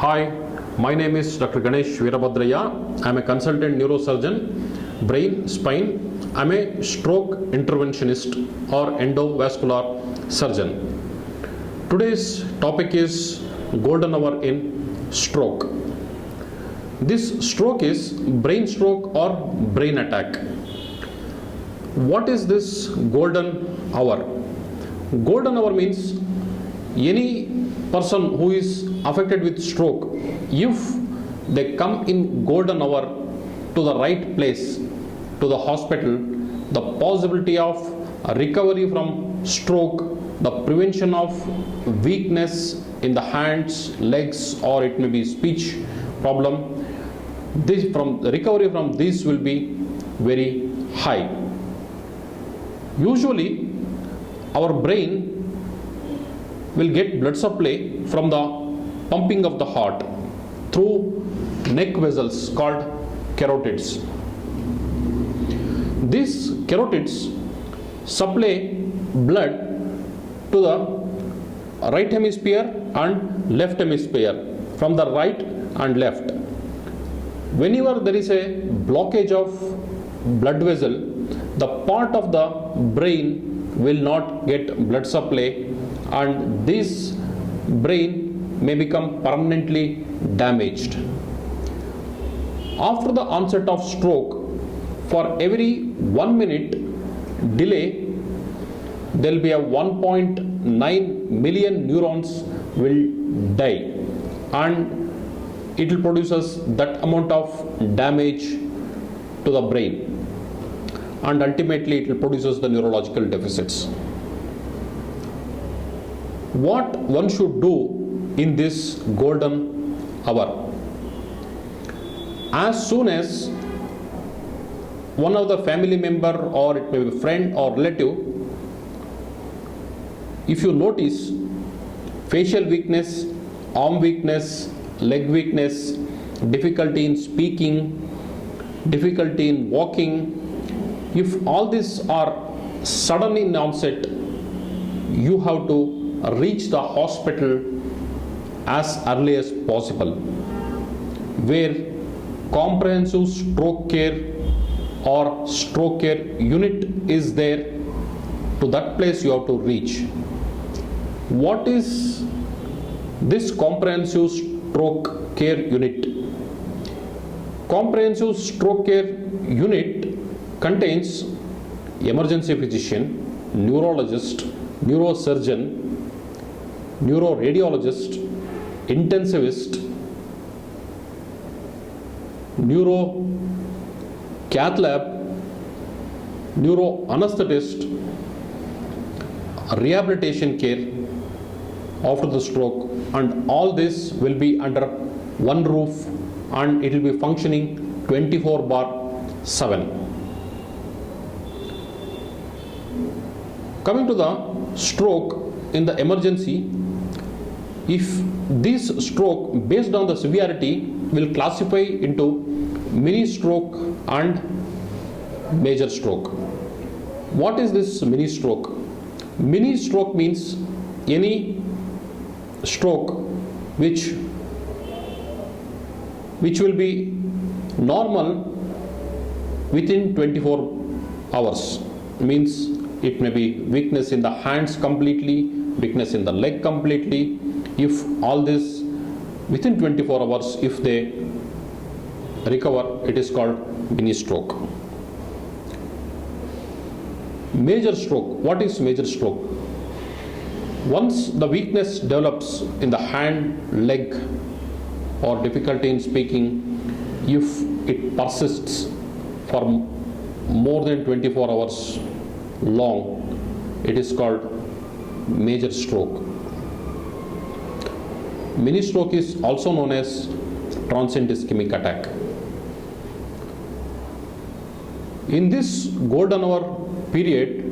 Hi, my name is Dr. Ganesh Veerabhadraya. I am a consultant neurosurgeon, brain, spine. I am a stroke interventionist or endovascular surgeon. Today's topic is golden hour in stroke. This stroke is brain stroke or brain attack. What is this golden hour? Golden hour means any person who is affected with stroke, if they come in golden hour to the right place, to the hospital, the possibility of recovery from stroke, the prevention of weakness in the hands, legs, or it may be speech problem, the recovery from this will be very high. Usually our brain will get blood supply from the pumping of the heart through neck vessels called carotids. These carotids supply blood to the right hemisphere and left hemisphere, from the right and left. Whenever there is a blockage of blood vessel, the part of the brain will not get blood supply, and this brain may become permanently damaged. After the onset of stroke, for every 1 minute delay, there will be a 1.9 million neurons will die, and it will produce us that amount of damage to the brain, and ultimately it will produce us the neurological deficits. What one should do in this golden hour? As soon as one of the family member, or it may be friend or relative, if you notice facial weakness, arm weakness, leg weakness, difficulty in speaking, difficulty in walking, if all these are sudden in onset, you have to reach the hospital as early as possible, where comprehensive stroke care or stroke care unit is there. To that place you have to reach. What is this comprehensive stroke care unit? Comprehensive stroke care unit contains emergency physician, neurologist, neurosurgeon, neuroradiologist, intensivist, neuro cath lab, neuroanesthetist, rehabilitation care after the stroke, and all this will be under one roof, and it will be functioning 24/7. Coming to the stroke in the emergency, if this stroke based on the severity will classify into mini stroke and major stroke. What is this mini stroke? Mini stroke means any stroke which will be normal within 24 hours. Means it may be weakness in the hands completely, weakness in the leg completely. If all this within 24 hours, if they recover, it is called mini stroke. Major stroke. What is major stroke? Once the weakness develops in the hand, leg, or difficulty in speaking, if it persists for more than 24 hours long, it is called major stroke. Mini stroke is also known as transient ischemic attack. In this golden hour period,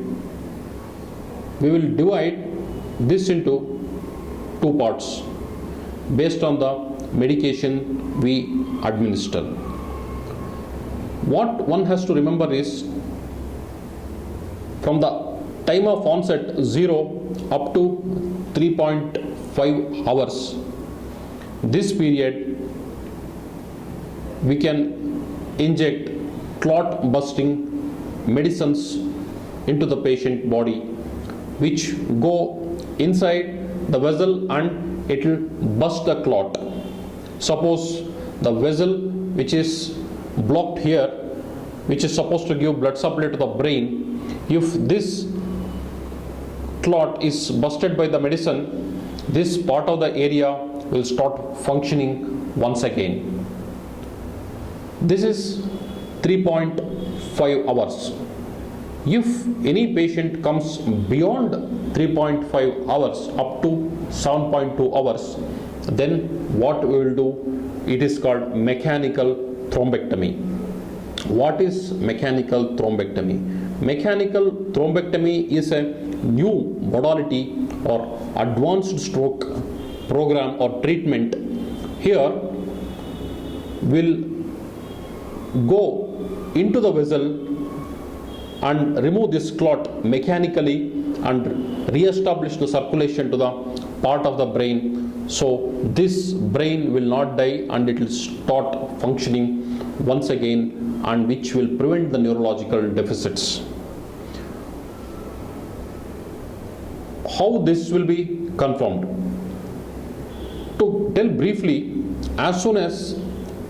we will divide this into two parts based on the medication we administer. What one has to remember is, from the time of onset 0 up to 3.5 hours, This period we can inject clot busting medicines into the patient body, which go inside the vessel and it will bust the clot. Suppose the vessel which is blocked here, which is supposed to give blood supply to the brain, if this clot is busted by the medicine, this part of the area will start functioning once again. This is 3.5 hours. If any patient comes beyond 3.5 hours up to 7.2 hours, then what we will do, it is called mechanical thrombectomy. What is mechanical thrombectomy? Mechanical thrombectomy is a new modality or advanced stroke program or treatment. Here will go into the vessel and remove this clot mechanically and re-establish the circulation to the part of the brain. So this brain will not die and it will start functioning once again, and which will prevent the neurological deficits. How this will be confirmed? To tell briefly, as soon as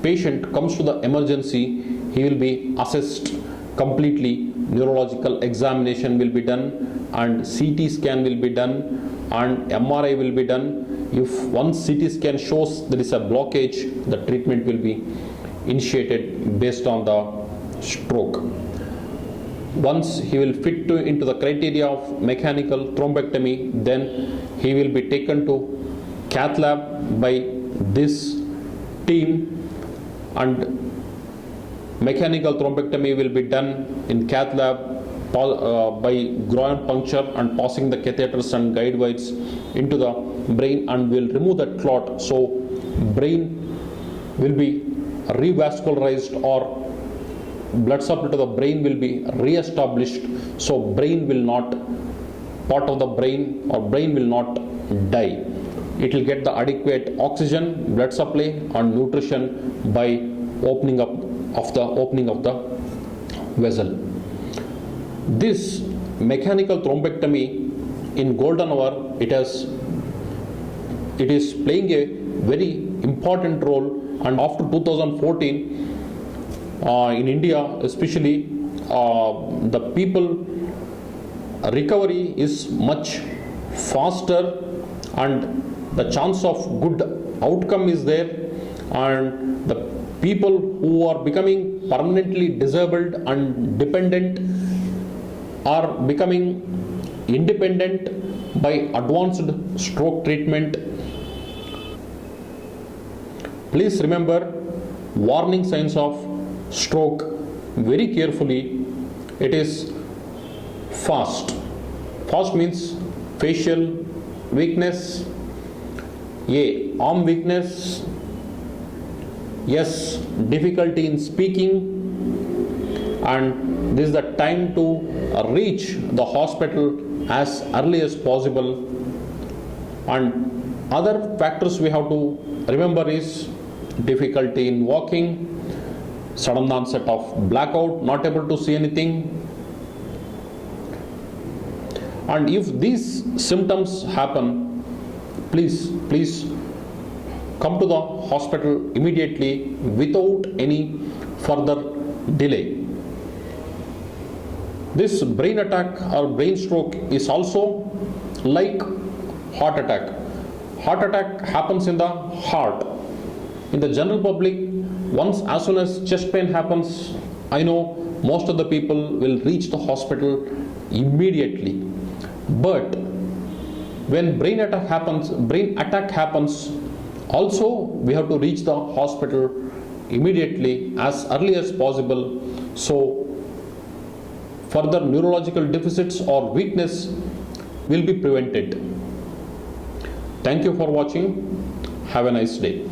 patient comes to the emergency, he will be assessed completely. Neurological examination will be done and CT scan will be done and MRI will be done. If once CT scan shows there is a blockage, the treatment will be initiated based on the stroke. Once he will fit into the criteria of mechanical thrombectomy, then he will be taken to cath lab by this team, and mechanical thrombectomy will be done in cath lab by groin puncture and passing the catheters and guide wires into the brain, and will remove that clot. So brain will be revascularized or blood supply to the brain will be re-established. So brain will not, part of the brain or brain will not die. It will get the adequate oxygen, blood supply and nutrition by opening of the vessel. This mechanical thrombectomy in golden hour, it is playing a very important role, and after 2014 in India especially, the people recovery is much faster and the chance of good outcome is there, and the people who are becoming permanently disabled and dependent are becoming independent by advanced stroke treatment. Please remember warning signs of stroke very carefully. It is fast. Fast means facial weakness, A. Arm weakness, yes, difficulty in speaking, and this is the time to reach the hospital as early as possible. And other factors we have to remember is difficulty in walking, sudden onset of blackout, not able to see anything. And if these symptoms happen, please come to the hospital immediately without any further delay. This brain attack or brain stroke is also like heart attack. Heart attack happens in the heart. In the general public, once as soon as chest pain happens, I know most of the people will reach the hospital immediately. But when brain attack happens, also we have to reach the hospital immediately as early as possible, so further neurological deficits or weakness will be prevented. Thank you for watching. Have a nice day.